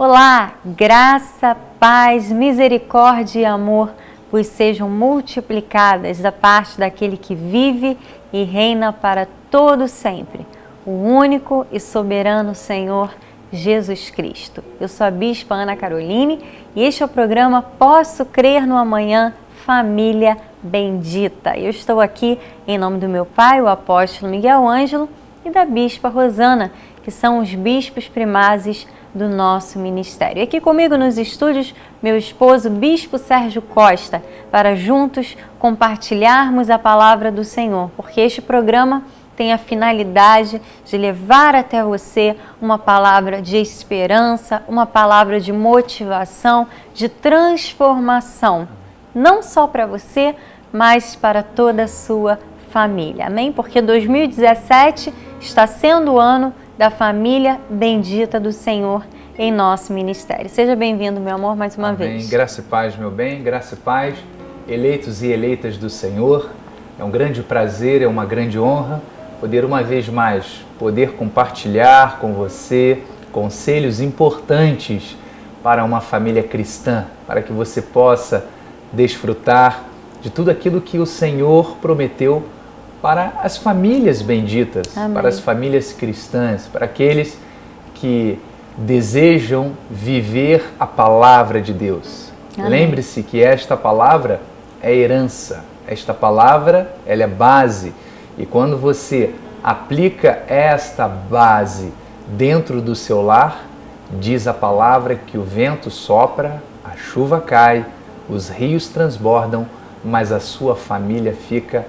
Olá, graça, paz, misericórdia e amor vos sejam multiplicadas da parte daquele que vive e reina para todo sempre, o único e soberano Senhor Jesus Cristo. Eu sou a Bispa Ana Caroline e este é o programa Posso Crer no Amanhã, Família Bendita. Eu estou aqui em nome do meu pai, o apóstolo Miguel Ângelo, e da Bispa Rosana, que são os bispos primazes do nosso ministério. E aqui comigo nos estúdios, meu esposo, Bispo Sérgio Costa, para juntos compartilharmos a palavra do Senhor, porque este programa tem a finalidade de levar até você uma palavra de esperança, uma palavra de motivação, de transformação, não só para você, mas para toda a sua família. Amém? Porque 2017 está sendo o ano da família bendita do Senhor em nosso ministério. Seja bem-vindo, meu amor, mais uma vez. Amém. Graça e paz, meu bem, graça e paz, eleitos e eleitas do Senhor. É um grande prazer, é uma grande honra poder uma vez mais poder compartilhar com você conselhos importantes para uma família cristã, para que você possa desfrutar de tudo aquilo que o Senhor prometeu para as famílias benditas, Amém. Para as famílias cristãs, para aqueles que desejam viver a palavra de Deus. Amém. Lembre-se que esta palavra é herança, esta palavra ela é base, e quando você aplica esta base dentro do seu lar, diz a palavra que o vento sopra, a chuva cai, os rios transbordam, mas a sua família fica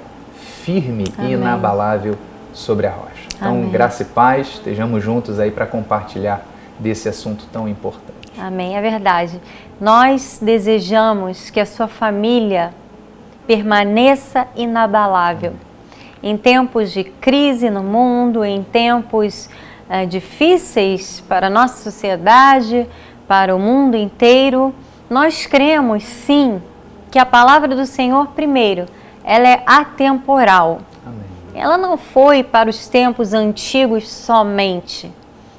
firme Amém. E inabalável sobre a rocha. Então, Amém. Graça e paz, estejamos juntos aí para compartilhar desse assunto tão importante. Amém, é verdade. Nós desejamos que a sua família permaneça inabalável. Em tempos de crise no mundo, em tempos difíceis para a nossa sociedade, para o mundo inteiro, nós cremos sim que a palavra do Senhor, primeiro, ela é atemporal. Amém. Ela não foi para os tempos antigos somente.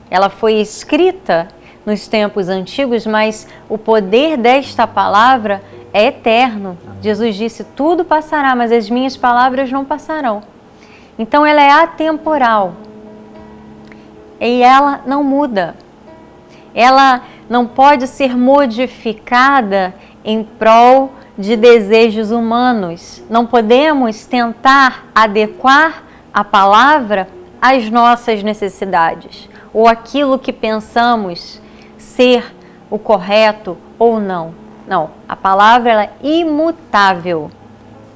Ela foi escrita nos tempos antigos, mas o poder desta palavra é eterno. Amém. Jesus disse, tudo passará, mas as minhas palavras não passarão. Então ela é atemporal. E ela não muda. Ela não pode ser modificada em prol de desejos humanos. Não podemos tentar adequar a palavra às nossas necessidades ou aquilo que pensamos ser o correto ou não. Não, a palavra ela é imutável.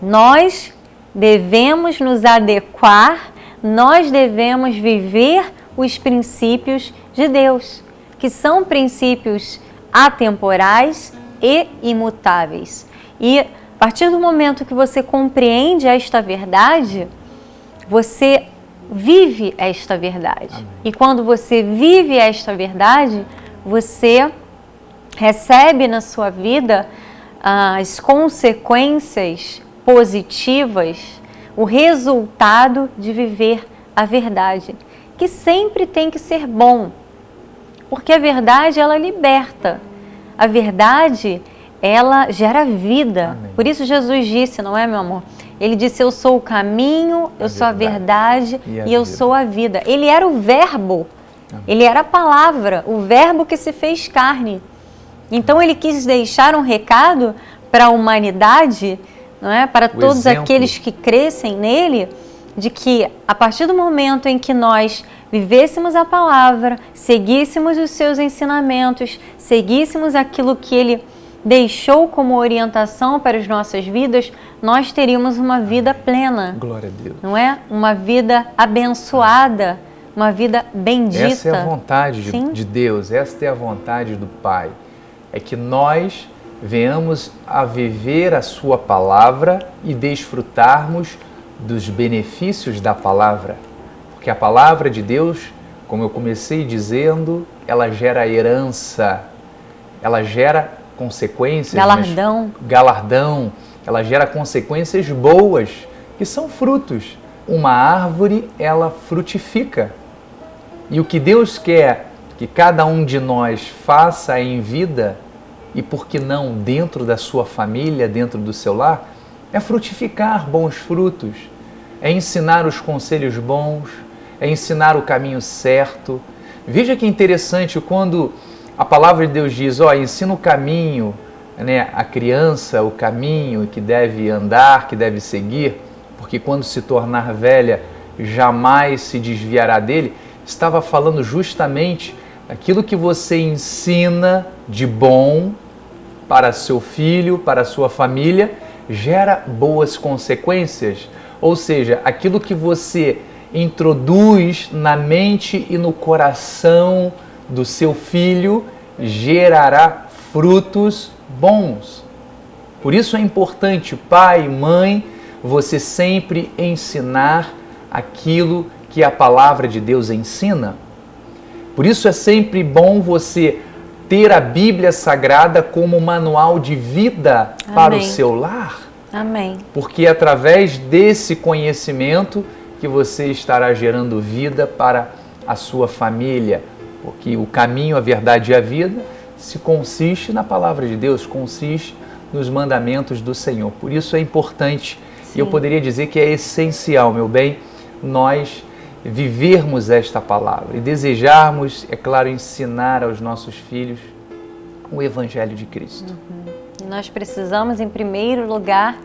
Nós devemos nos adequar, nós devemos viver os princípios de Deus, que são princípios atemporais e imutáveis. E a partir do momento que você compreende esta verdade, você vive esta verdade. Amém. E quando você vive esta verdade, você recebe na sua vida as consequências positivas, o resultado de viver a verdade, que sempre tem que ser bom, porque a verdade ela liberta, a verdade ela gera vida. Amém. Por isso Jesus disse, não é, meu amor? Ele disse, eu sou o caminho, eu sou a verdade e eu sou a vida. Ele era o verbo, Amém. Ele era a palavra, o verbo que se fez carne. Então ele quis deixar um recado para a humanidade, não é? Para todos aqueles que crescem nele, de que a partir do momento em que nós vivêssemos a palavra, seguíssemos os seus ensinamentos, seguíssemos aquilo que ele deixou como orientação para as nossas vidas, nós teríamos uma vida plena. Glória a Deus. Não é? Uma vida abençoada, uma vida bendita. Essa é a vontade de Deus, esta é a vontade do Pai. É que nós venhamos a viver a sua palavra e desfrutarmos dos benefícios da palavra. Porque a palavra de Deus, como eu comecei dizendo, ela gera herança, ela gera consequências, galardão, ela gera consequências boas, que são frutos. Uma árvore, ela frutifica. E o que Deus quer que cada um de nós faça em vida, e por que não dentro da sua família, dentro do seu lar, é frutificar bons frutos, é ensinar os conselhos bons, é ensinar o caminho certo. Veja que interessante quando a palavra de Deus diz, ensina o caminho, né, a criança, o caminho que deve andar, que deve seguir, porque quando se tornar velha, jamais se desviará dele. Estava falando justamente aquilo que você ensina de bom para seu filho, para sua família, gera boas consequências. Ou seja, aquilo que você introduz na mente e no coração do seu filho gerará frutos bons. Por isso é importante, pai, mãe, você sempre ensinar aquilo que a palavra de Deus ensina. Por isso é sempre bom você ter a Bíblia Sagrada como manual de vida para o seu lar. Amém. Porque é através desse conhecimento que você estará gerando vida para a sua família. Porque o caminho, a verdade e a vida se consiste na palavra de Deus, consiste nos mandamentos do Senhor. Por isso é importante, e eu poderia dizer que é essencial, meu bem, nós vivermos esta palavra e desejarmos, é claro, ensinar aos nossos filhos o Evangelho de Cristo. Nós precisamos, em primeiro lugar,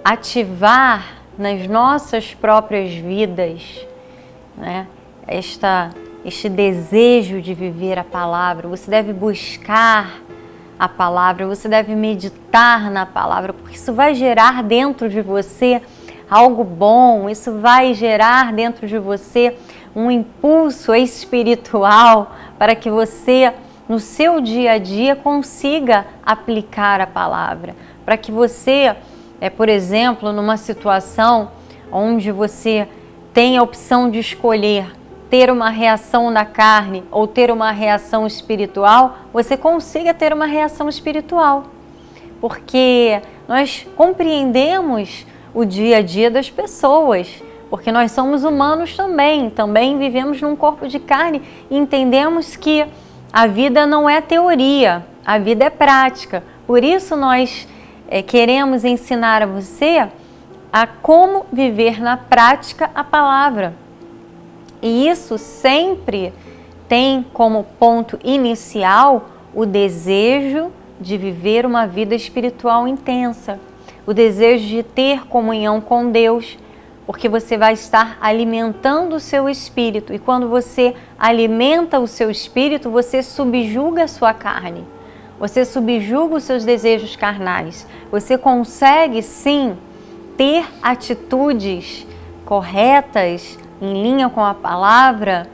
ativar nas nossas próprias vidas, né, este desejo de viver a palavra. Você deve buscar a palavra, você deve meditar na palavra, porque isso vai gerar dentro de você algo bom, isso vai gerar dentro de você um impulso espiritual para que você, no seu dia a dia, consiga aplicar a palavra. Para que você, por exemplo, numa situação onde você tem a opção de escolher ter uma reação na carne ou ter uma reação espiritual, você consiga ter uma reação espiritual. Porque nós compreendemos o dia a dia das pessoas, porque nós somos humanos também vivemos num corpo de carne e entendemos que a vida não é teoria, a vida é prática. Por isso nós queremos ensinar a você a como viver na prática a palavra. E isso sempre tem como ponto inicial o desejo de viver uma vida espiritual intensa, o desejo de ter comunhão com Deus, porque você vai estar alimentando o seu espírito. E quando você alimenta o seu espírito, você subjuga a sua carne, você subjuga os seus desejos carnais. Você consegue, sim, ter atitudes corretas, em linha com a palavra,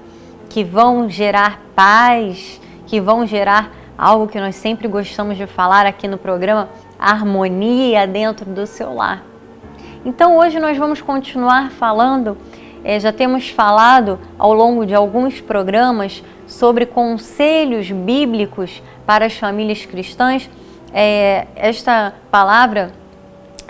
que vão gerar paz, que vão gerar algo que nós sempre gostamos de falar aqui no programa, harmonia dentro do seu lar. Então hoje nós vamos continuar falando, já temos falado ao longo de alguns programas sobre conselhos bíblicos para as famílias cristãs. Esta palavra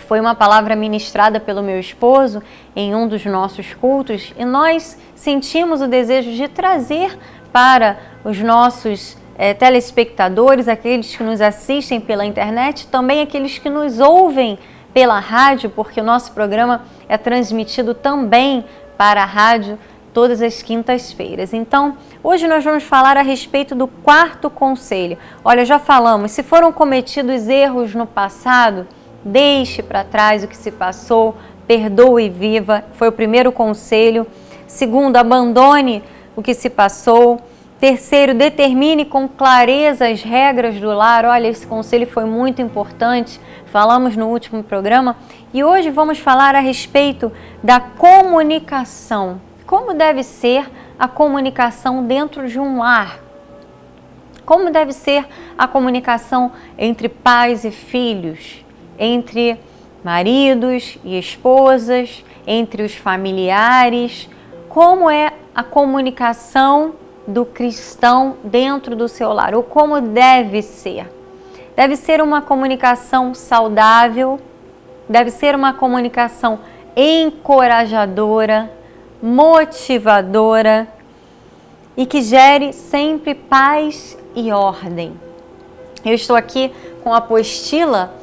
foi uma palavra ministrada pelo meu esposo em um dos nossos cultos e nós sentimos o desejo de trazer para os nossos telespectadores, aqueles que nos assistem pela internet, também aqueles que nos ouvem pela rádio, porque o nosso programa é transmitido também para a rádio todas as quintas-feiras. Então, hoje nós vamos falar a respeito do quarto conselho. Olha, já falamos, se foram cometidos erros no passado, deixe para trás o que se passou, perdoe e viva, foi o primeiro conselho. Segundo, abandone o que se passou. Terceiro, determine com clareza as regras do lar. Olha, esse conselho foi muito importante, falamos no último programa. E hoje vamos falar a respeito da comunicação. Como deve ser a comunicação dentro de um lar? Como deve ser a comunicação entre pais e filhos? Entre maridos e esposas, entre os familiares? Como é a comunicação do cristão dentro do seu lar, ou como deve ser? Deve ser uma comunicação saudável, deve ser uma comunicação encorajadora, motivadora, e que gere sempre paz e ordem. Eu estou aqui com a apostila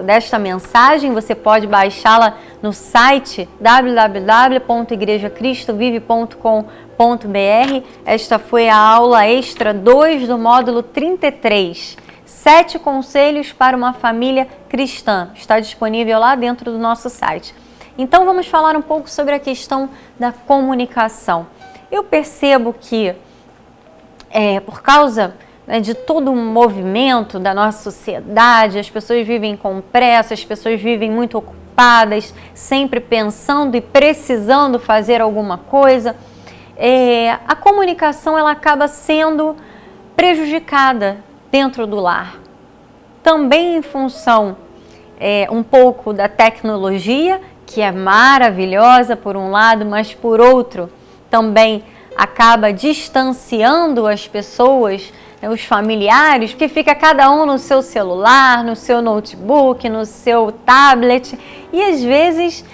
desta mensagem. Você pode baixá-la no site www.igrejacristovive.com.br. Esta foi a aula extra 2 do módulo 33. 7 conselhos para uma família cristã. Está disponível lá dentro do nosso site. Então vamos falar um pouco sobre a questão da comunicação. Eu percebo que por causa de todo o movimento da nossa sociedade, as pessoas vivem com pressa, as pessoas vivem muito ocupadas, sempre pensando e precisando fazer alguma coisa. A comunicação ela acaba sendo prejudicada dentro do lar. Também em função um pouco da tecnologia, que é maravilhosa por um lado, mas por outro também acaba distanciando as pessoas, os familiares, porque fica cada um no seu celular, no seu notebook, no seu tablet, e às vezes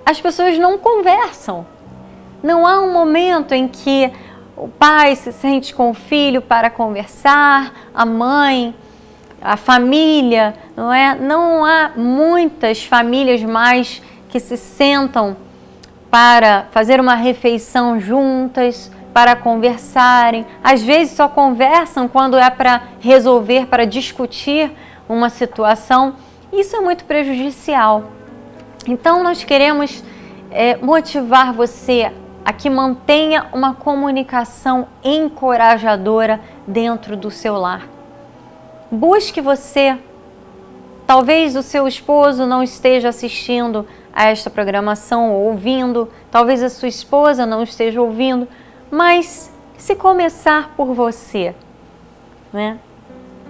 as pessoas não conversam. Não há um momento em que o pai se sente com o filho para conversar, a mãe, a família, não é? Não há muitas famílias mais que se sentam para fazer uma refeição juntas, para conversarem. Às vezes só conversam quando é para resolver, para discutir uma situação. Isso é muito prejudicial. Então nós queremos motivar você a que mantenha uma comunicação encorajadora dentro do seu lar. Busque você. Talvez o seu esposo não esteja assistindo a esta programação ou ouvindo, talvez a sua esposa não esteja ouvindo, mas se começar por você, né?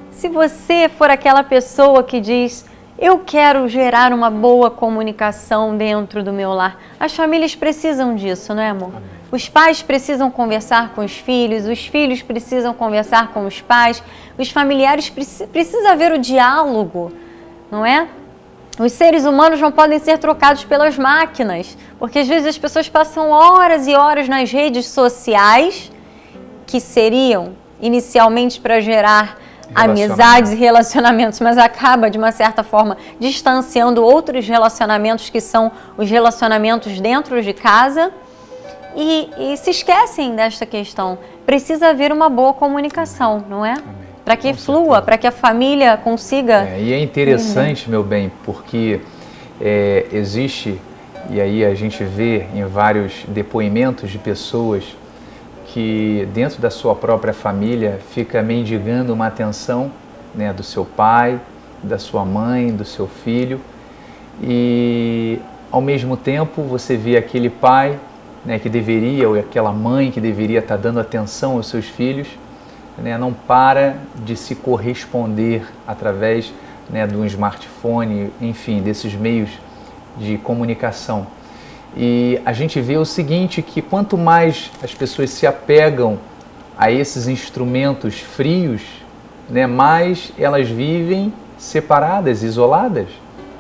Se você for aquela pessoa que diz, eu quero gerar uma boa comunicação dentro do meu lar. As famílias precisam disso, não é, amor? Os pais precisam conversar com os filhos precisam conversar com os pais, os familiares precisa haver o diálogo, não é? Os seres humanos não podem ser trocados pelas máquinas, porque às vezes as pessoas passam horas e horas nas redes sociais, que seriam inicialmente para gerar amizades e relacionamentos, mas acaba, de uma certa forma, distanciando outros relacionamentos que são os relacionamentos dentro de casa e se esquecem desta questão. Precisa haver uma boa comunicação, não é? Para que flua, para que a família consiga... E é interessante, meu bem, porque existe, e aí a gente vê em vários depoimentos de pessoas que dentro da sua própria família fica mendigando uma atenção, né, do seu pai, da sua mãe, do seu filho, e ao mesmo tempo você vê aquele pai, né, que deveria, ou aquela mãe que deveria estar dando atenção aos seus filhos, né, não para de se corresponder através, né, de um smartphone, enfim, desses meios de comunicação. E a gente vê o seguinte, que quanto mais as pessoas se apegam a esses instrumentos frios, né, mais elas vivem separadas, isoladas.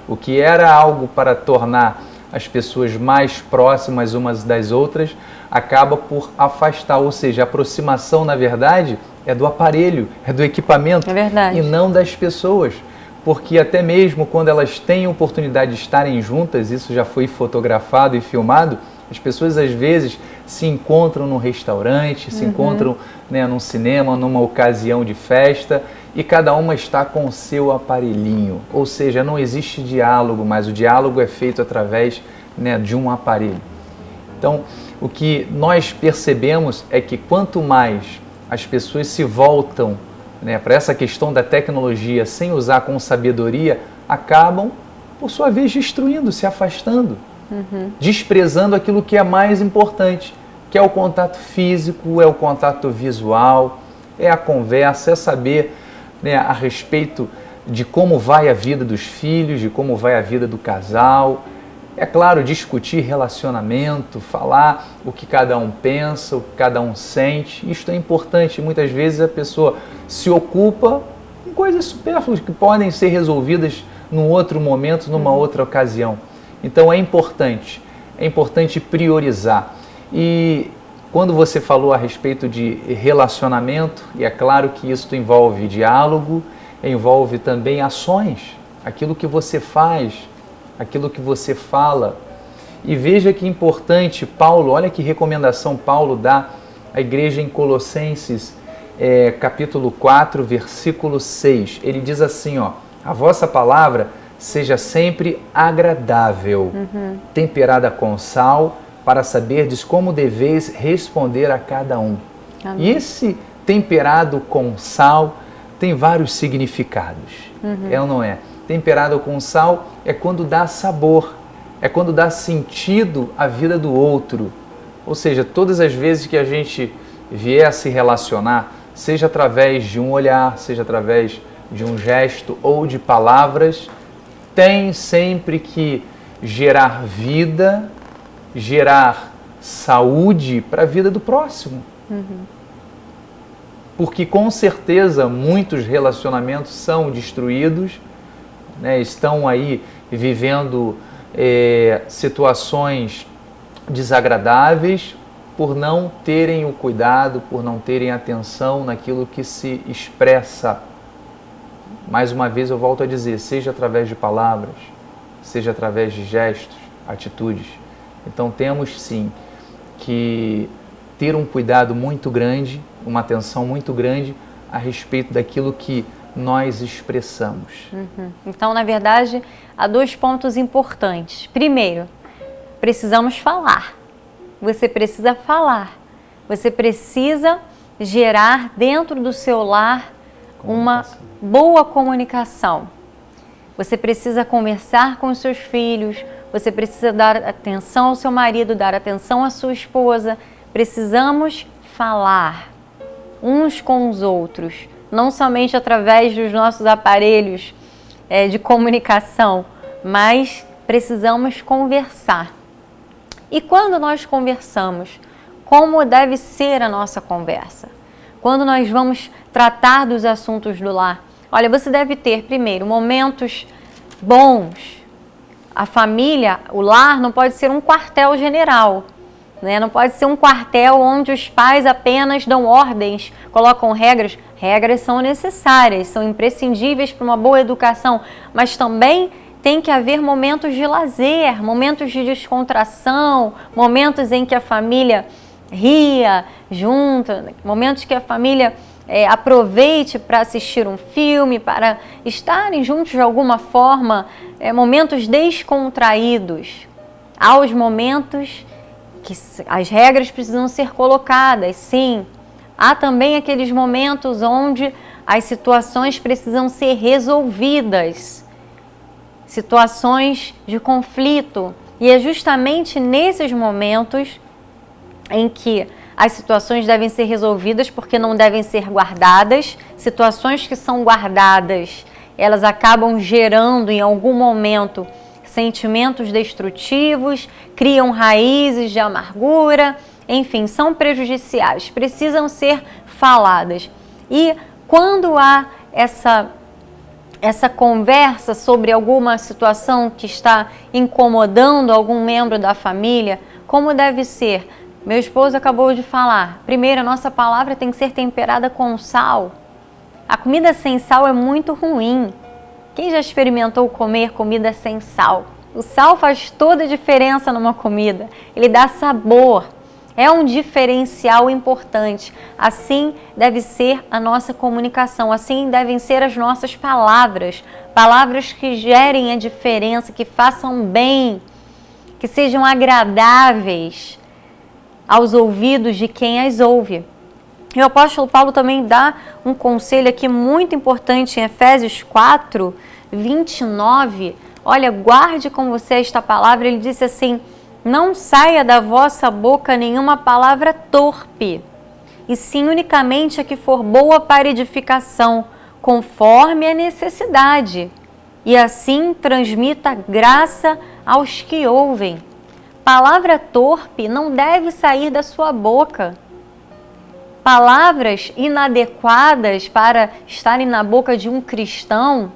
O que era algo para tornar as pessoas mais próximas umas das outras, acaba por afastar, ou seja, a aproximação, na verdade, é do aparelho, é do equipamento, e não das pessoas. Porque até mesmo quando elas têm a oportunidade de estarem juntas, isso já foi fotografado e filmado, as pessoas às vezes se encontram num restaurante, se encontram, né, num cinema, numa ocasião de festa, e cada uma está com o seu aparelhinho. Ou seja, não existe diálogo, mas o diálogo é feito através, né, de um aparelho. Então, o que nós percebemos é que quanto mais as pessoas se voltam, né, para essa questão da tecnologia sem usar com sabedoria, acabam, por sua vez, destruindo, se afastando, desprezando aquilo que é mais importante, que é o contato físico, é o contato visual, é a conversa, é saber, né, a respeito de como vai a vida dos filhos, de como vai a vida do casal. É claro, discutir relacionamento, falar o que cada um pensa, o que cada um sente. Isto é importante. Muitas vezes a pessoa se ocupa com coisas supérfluas que podem ser resolvidas num outro momento, numa outra ocasião. Então é importante priorizar. E quando você falou a respeito de relacionamento, e é claro que isso envolve diálogo, envolve também ações, aquilo que você faz, aquilo que você fala. E veja que importante, Paulo, olha que recomendação Paulo dá à igreja em Colossenses, capítulo 4, versículo 6. Ele diz assim, ó, a vossa palavra seja sempre agradável, temperada com sal, para saberdes como deveis responder a cada um. Amém. E esse temperado com sal tem vários significados, é ou não é? Temperado com sal é quando dá sabor, é quando dá sentido à vida do outro. Ou seja, todas as vezes que a gente vier a se relacionar, seja através de um olhar, seja através de um gesto ou de palavras, tem sempre que gerar vida, gerar saúde para a vida do próximo. Porque com certeza muitos relacionamentos são destruídos, né? Estão aí vivendo situações desagradáveis por não terem o cuidado, por não terem atenção naquilo que se expressa. Mais uma vez eu volto a dizer, seja através de palavras, seja através de gestos, atitudes. Então temos sim que ter um cuidado muito grande, uma atenção muito grande a respeito daquilo que nós expressamos. Então, na verdade, há 2 pontos importantes. Primeiro, precisamos falar. Você precisa falar. Você precisa gerar dentro do seu lar uma boa comunicação. Você precisa conversar com os seus filhos, você precisa dar atenção ao seu marido, dar atenção à sua esposa. Precisamos falar uns com os outros, não somente através dos nossos aparelhos de comunicação, mas precisamos conversar. E quando nós conversamos, como deve ser a nossa conversa? Quando nós vamos tratar dos assuntos do lar, olha, você deve ter, primeiro, momentos bons. A família, o lar não pode ser um quartel-general, né? Não pode ser um quartel onde os pais apenas dão ordens, colocam regras. Regras são necessárias, são imprescindíveis para uma boa educação, mas também tem que haver momentos de lazer, momentos de descontração, momentos em que a família ria junto, momentos que a família aproveite para assistir um filme, para estarem juntos de alguma forma, momentos descontraídos. Há os momentos que as regras precisam ser colocadas, sim. Há também aqueles momentos onde as situações precisam ser resolvidas, situações de conflito. E é justamente nesses momentos em que as situações devem ser resolvidas, porque não devem ser guardadas. Situações que são guardadas, elas acabam gerando em algum momento sentimentos destrutivos, criam raízes de amargura, enfim, são prejudiciais, precisam ser faladas. E quando há essa conversa sobre alguma situação que está incomodando algum membro da família, como deve ser? Meu esposo acabou de falar, primeiro, a nossa palavra tem que ser temperada com sal. A comida sem sal é muito ruim. Quem já experimentou comer comida sem sal? O sal faz toda a diferença numa comida. Ele dá sabor. É um diferencial importante. Assim deve ser a nossa comunicação. Assim devem ser as nossas palavras. Palavras que gerem a diferença, que façam bem, que sejam agradáveis aos ouvidos de quem as ouve. E o apóstolo Paulo também dá um conselho aqui muito importante em Efésios 4, 29. Olha, guarde com você esta palavra. Ele disse assim: não saia da vossa boca nenhuma palavra torpe, e sim unicamente a que for boa para edificação, conforme a necessidade, e assim transmita graça aos que ouvem. Palavra torpe não deve sair da sua boca. Palavras inadequadas para estarem na boca de um cristão,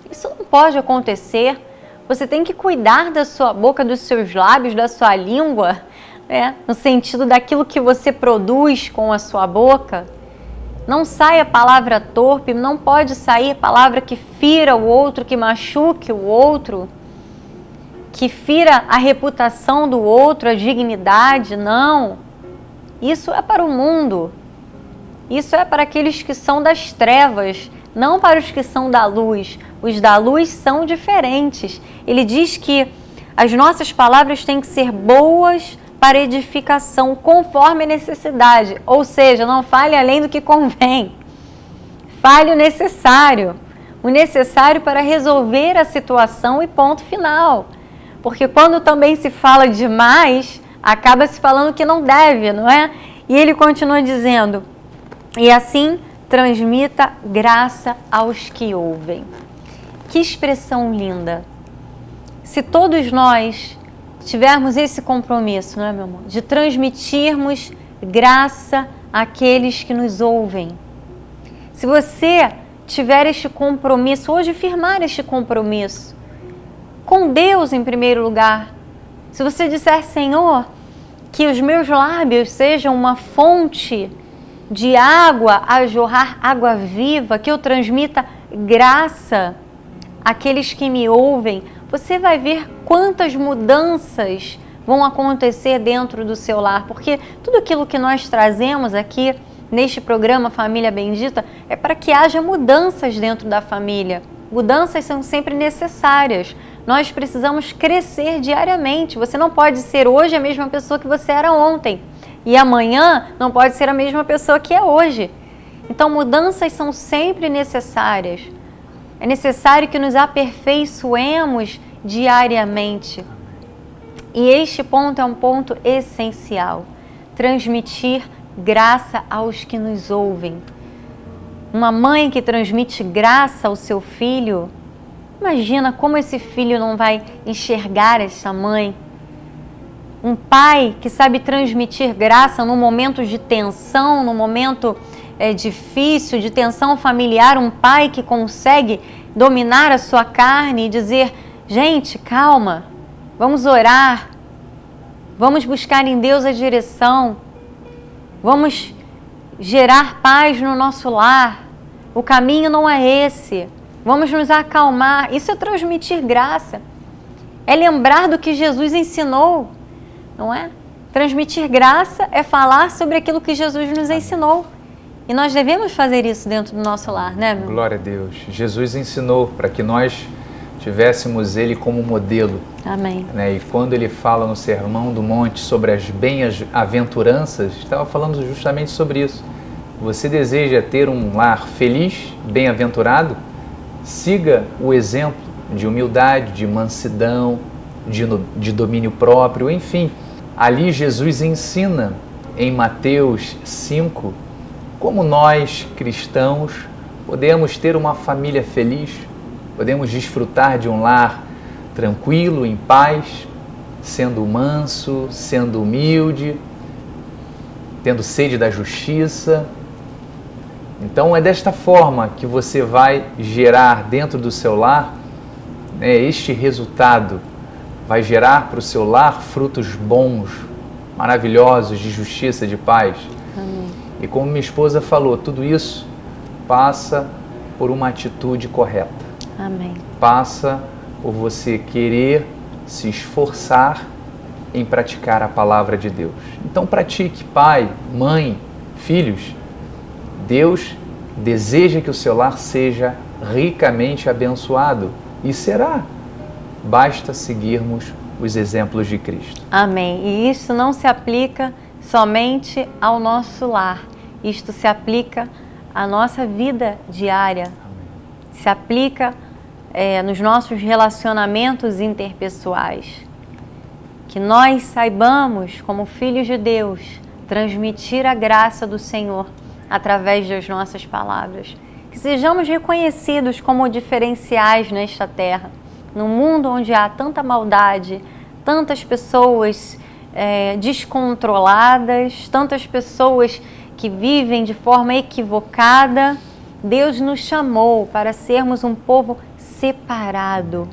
isso não pode acontecer. Você tem que cuidar da sua boca, dos seus lábios, da sua língua. no sentido daquilo que você produz com a sua boca. Não saia palavra torpe, não pode sair palavra que fira o outro, que machuque o outro, que fira a reputação do outro, a dignidade, não. Isso é para o mundo. Isso é para aqueles que são das trevas, não para os que são da luz. Os da luz são diferentes. Ele diz que as nossas palavras têm que ser boas para edificação, conforme a necessidade. Ou seja, não fale além do que convém. Fale o necessário para resolver a situação e ponto final. Porque quando também se fala demais, acaba se falando que não deve, não é? E ele continua dizendo, e assim transmita graça aos que ouvem. Que expressão linda! Se todos nós tivermos esse compromisso, não é, meu amor? De transmitirmos graça àqueles que nos ouvem. Se você tiver este compromisso, hoje firmar este compromisso, com Deus em primeiro lugar. Se você disser, Senhor, que os meus lábios sejam uma fonte de água a jorrar, água viva, que eu transmita graça àqueles que me ouvem, você vai ver quantas mudanças vão acontecer dentro do seu lar, porque tudo aquilo que nós trazemos aqui neste programa Família Bendita é para que haja mudanças dentro da família. Mudanças são sempre necessárias. Nós precisamos crescer diariamente. Você não pode ser hoje a mesma pessoa que você era ontem e amanhã não pode ser a mesma pessoa que é hoje. Então, mudanças são sempre necessárias. É necessário que nos aperfeiçoemos diariamente. E este ponto é um ponto essencial. Transmitir graça aos que nos ouvem. Uma mãe que transmite graça ao seu filho, imagina como esse filho não vai enxergar essa mãe. Um pai que sabe transmitir graça num momento de tensão, num momento difícil, de tensão familiar, um pai que consegue dominar a sua carne e dizer, gente, calma, vamos orar, vamos buscar em Deus a direção, vamos gerar paz no nosso lar, o caminho não é esse, vamos nos acalmar. Isso é transmitir graça, é lembrar do que Jesus ensinou, não é? Transmitir graça é falar sobre aquilo que Jesus nos ensinou. E nós devemos fazer isso dentro do nosso lar, né, meu? Glória a Deus. Jesus ensinou para que nós tivéssemos Ele como modelo. Amém. Né? E quando Ele fala no Sermão do Monte sobre as bem-aventuranças, estava falando justamente sobre isso. Você deseja ter um lar feliz, bem-aventurado? Siga o exemplo de humildade, de mansidão, de domínio próprio, enfim. Ali Jesus ensina em Mateus 5 como nós, cristãos, podemos ter uma família feliz, podemos desfrutar de um lar tranquilo, em paz, sendo manso, sendo humilde, tendo sede da justiça. Então é desta forma que você vai gerar dentro do seu lar, né, este resultado, vai gerar para o seu lar frutos bons, maravilhosos, de justiça, de paz. Amém. E como minha esposa falou, tudo isso passa por uma atitude correta. Amém. Passa por você querer se esforçar em praticar a palavra de Deus. Então pratique, pai, mãe, filhos. Deus deseja que o seu lar seja ricamente abençoado e será. Basta seguirmos os exemplos de Cristo. Amém. E isso não se aplica somente ao nosso lar. Isto se aplica à nossa vida diária. Amém. Se aplica nos nossos relacionamentos interpessoais. Que nós saibamos, como filhos de Deus, transmitir a graça do Senhor através das nossas palavras. Que sejamos reconhecidos como diferenciais nesta terra. Num mundo onde há tanta maldade, tantas pessoas descontroladas, tantas pessoas que vivem de forma equivocada, Deus nos chamou para sermos um povo separado,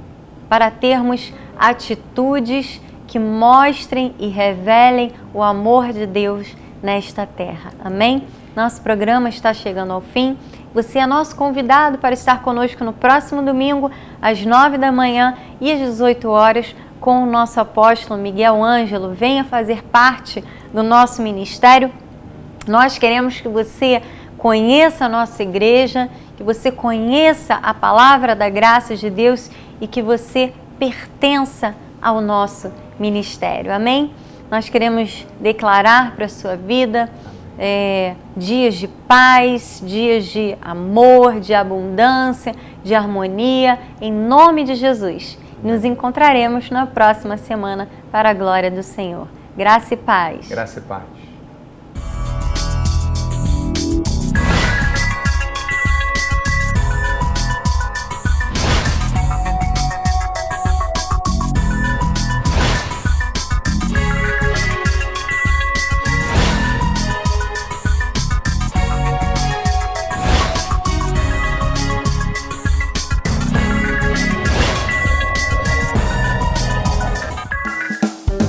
para termos atitudes que mostrem e revelem o amor de Deus nesta terra. Amém? Nosso programa está chegando ao fim. Você é nosso convidado para estar conosco no próximo domingo, às 9 da manhã e às 18 horas, com o nosso apóstolo Miguel Ângelo. Venha fazer parte do nosso ministério. Nós queremos que você conheça a nossa igreja, que você conheça a palavra da graça de Deus e que você pertença ao nosso ministério. Amém? Nós queremos declarar para a sua vida dias de paz, dias de amor, de abundância, de harmonia, em nome de Jesus. Nos encontraremos na próxima semana para a glória do Senhor. Graça e paz. Graça e paz.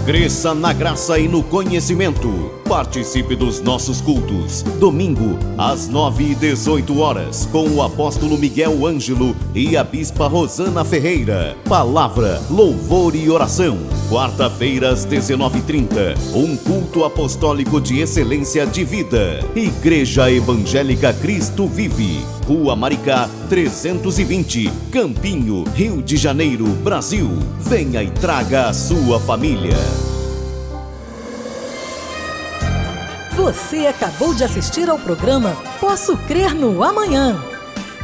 Cresça na graça e no conhecimento. Participe dos nossos cultos. Domingo, às 9h18, com o apóstolo Miguel Ângelo e a bispa Rosana Ferreira. Palavra, louvor e oração. Quarta-feira, às 19h30, um culto apostólico de excelência de vida. Igreja Evangélica Cristo Vive. Rua Maricá, 320, Campinho, Rio de Janeiro, Brasil. Venha e traga a sua família. Você acabou de assistir ao programa Posso Crer no Amanhã,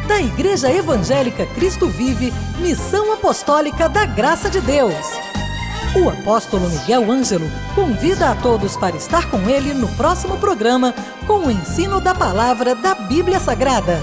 da Igreja Evangélica Cristo Vive, Missão Apostólica da Graça de Deus. O apóstolo Miguel Ângelo convida a todos para estar com ele no próximo programa com o ensino da palavra da Bíblia Sagrada.